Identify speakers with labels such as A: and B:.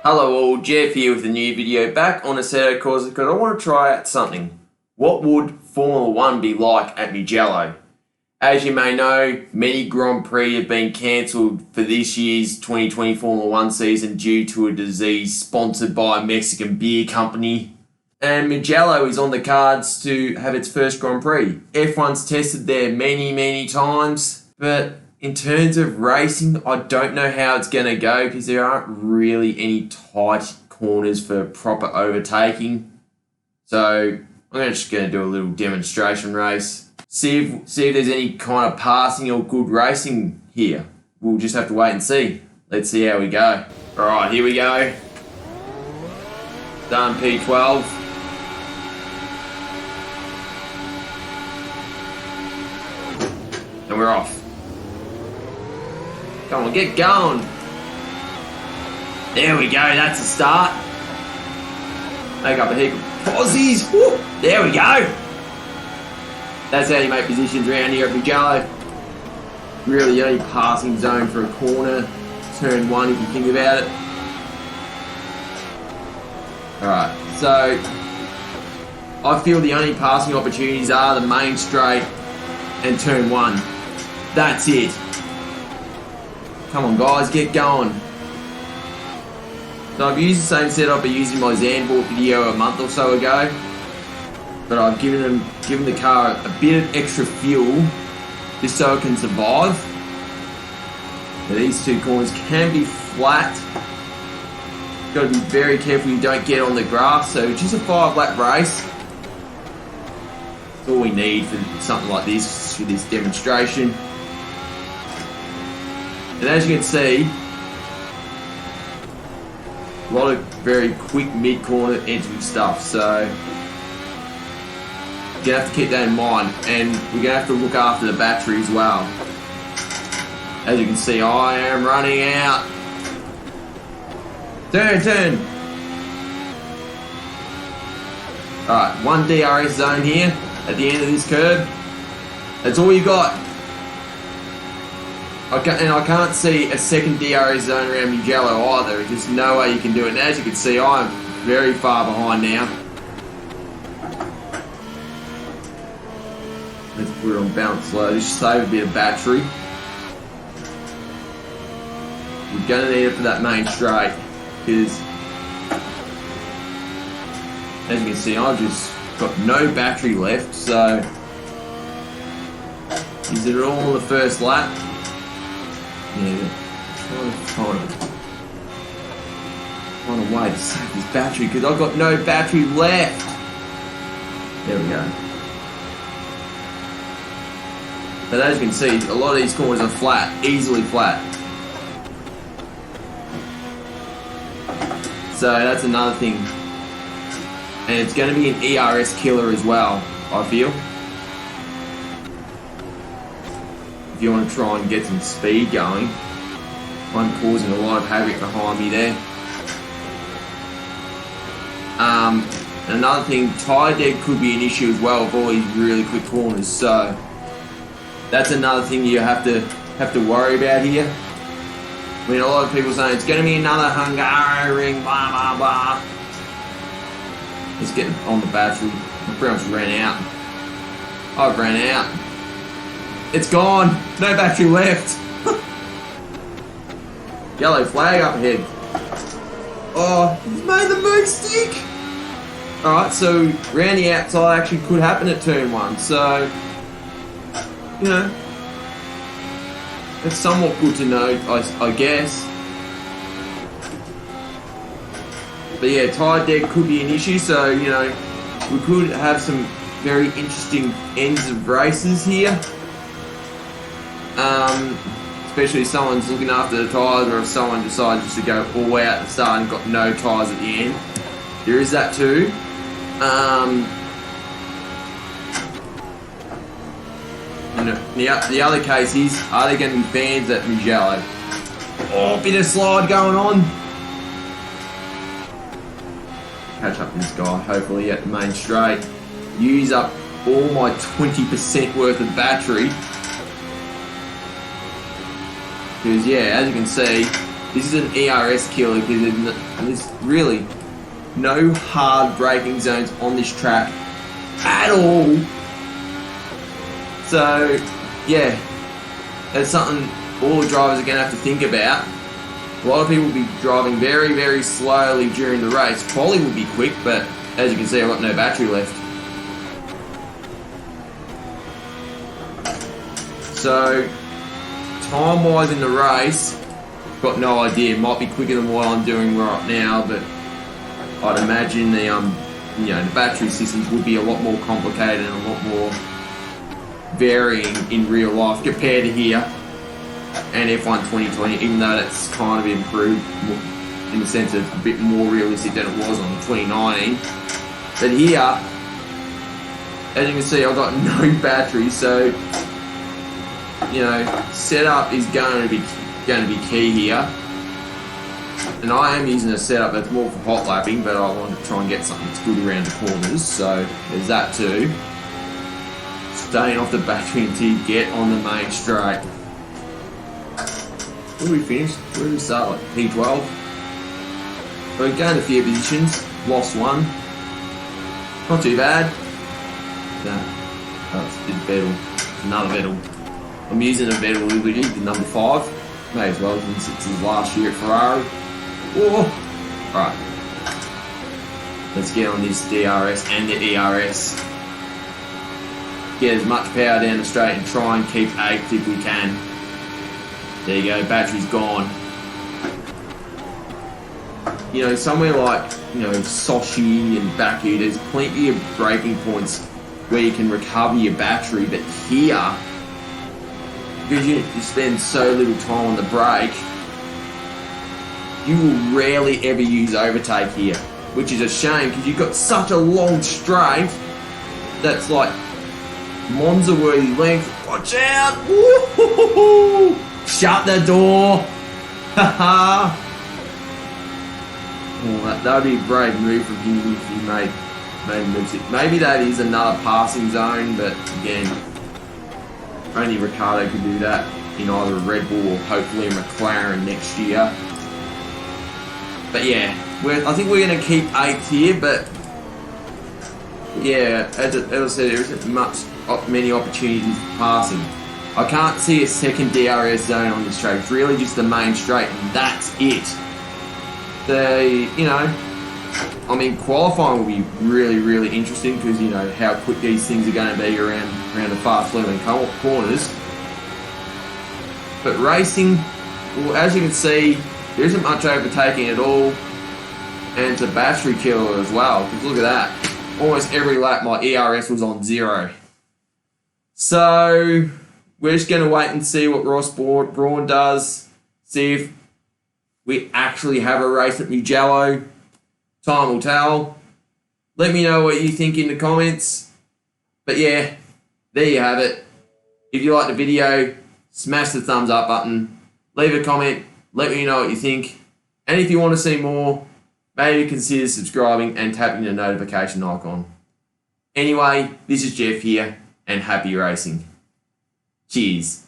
A: Hello all, Jeff here with a new video back on Assetto Corsa because I want to try out something. What would Formula 1 be like at Mugello? As you may know, many Grand Prix have been cancelled for this year's 2020 Formula 1 season due to a disease sponsored by a Mexican beer company. And Mugello is on the cards to have its first Grand Prix. F1's tested there many times, but in terms of racing, I don't know how it's going to go because there aren't really any tight corners for proper overtaking. So I'm just going to do a little demonstration race. See if there's any kind of passing or good racing here. We'll just have to wait and see. Let's see how we go. Alright, here we go. Done P12. And we're off. Come on, get going. There we go, that's the start. Make up a heap of posies. Woo. There we go. That's how you make positions around here at Mugello. Really the only passing zone for a corner. Turn one if you think about it. Alright, so I feel the only passing opportunities are the main straight and turn one. That's it. Come on guys, get going. So I've used the same setup I used in my Zandvoort video a month or so ago, but I've given the car a bit of extra fuel just so it can survive. Now, these two corners can be flat. Got to be very careful you don't get on the grass. So just a 5-lap race. That's all we need for something like this, for this demonstration. And as you can see, a lot of very quick mid-corner entry stuff, so you're going to have to keep that in mind, and we're going to have to look after the battery as well. As you can see, I am running out. Turn! Alright, one DRS zone here at the end of this curve. That's all you got. I can't see a second DRS zone around Mugello either. There's just no way you can do it. And as you can see, I'm very far behind now. Let's put it on balance slow. Just save a bit of battery. We're going to need it for that main straight because, as you can see, I've just got no battery left. So, is it all on the first lap? Yeah, trying to find a way to save this battery because I've got no battery left. There we go. But as you can see, a lot of these corners are flat, easily flat. So that's another thing. And it's going to be an ERS killer as well, I feel. If you want to try and get some speed going. I'm causing a lot of havoc behind me there. Another thing, tyre dead could be an issue as well with all these really quick corners, so that's another thing you have to worry about here. I mean, a lot of people saying it's going to be another Hungaroring, blah blah blah. Let's get on the battery. I pretty much ran out. I've ran out. It's gone. No battery left. Yellow flag up ahead. Oh, he's made the move stick. Alright, so round the outside actually could happen at turn one. So, you know, that's somewhat good to know, I guess. But yeah, tyre dead could be an issue. So, you know, we could have some very interesting ends of races here. Especially if someone's looking after the tyres or if someone decides just to go all way out at the start and got no tyres at the end. There is that too. And the other case is, are there going to be fans at Mugello? Oh, bit of slide going on. Catch up with this guy, hopefully at the main straight. Use up all my 20% worth of battery. Because yeah, as you can see, This is an ERS killer because there's really no hard braking zones on this track at all. So, yeah, that's something all the drivers are going to have to think about. A lot of people will be driving very, very slowly during the race. Quali will be quick, but as you can see, I've got no battery left. So, time-wise in the race, got no idea. It might be quicker than what I'm doing right now, but I'd imagine the the battery systems would be a lot more complicated and a lot more varying in real life compared to here and F1 2020, even though that's kind of improved in the sense of a bit more realistic than it was on 2019. But here, as you can see, I've got no battery, so setup is going to be key here. And I am using a setup that's more for hot lapping, but I want to try and get something that's good around the corners, so there's that too. Staying off the battery until you get on the main straight. Where we finished? Where did we start? Like P12? We gained a few positions, lost one. Not too bad. No, it's a Vettel. Another Vettel. I'm using a Vettel Liberty, the number 5. May as well, since it's his last year at Ferrari. Oh. Alright. Let's get on this DRS and the ERS. Get as much power down the straight and try and keep 8th if we can. There you go, battery's gone. Somewhere like, Sochi and Baku, there's plenty of braking points where you can recover your battery, but here, because you spend so little time on the brake, you will rarely ever use overtake here, which is a shame because you've got such a long straight that's like Monza-worthy length. Watch out! Woo-hoo-hoo-hoo! Shut the door! Haha! Oh, that would be a brave move from him if he made moves. Maybe that is another passing zone, but again, only Ricciardo could do that in either a Red Bull or hopefully a McLaren next year. But yeah, I think we're going to keep 8th here, but yeah, as I said, there isn't many opportunities for passing. I can't see a second DRS zone on this straight. It's really just the main straight, and that's it. Qualifying will be really, really interesting because how quick these things are going to be around the fast-flowing corners. But racing, well, as you can see, there isn't much overtaking at all, and it's a battery killer as well. Because look at that, almost every lap my ERS was on 0. So we're just going to wait and see what Ross Brawn does. See if we actually have a race at Mugello. Time will tell. Let me know what you think in the comments. But yeah, there you have it. If you like the video, smash the thumbs up button. Leave a comment. Let me know what you think. And if you want to see more, maybe consider subscribing and tapping the notification icon. Anyway, this is Jeff here, and happy racing. Cheers.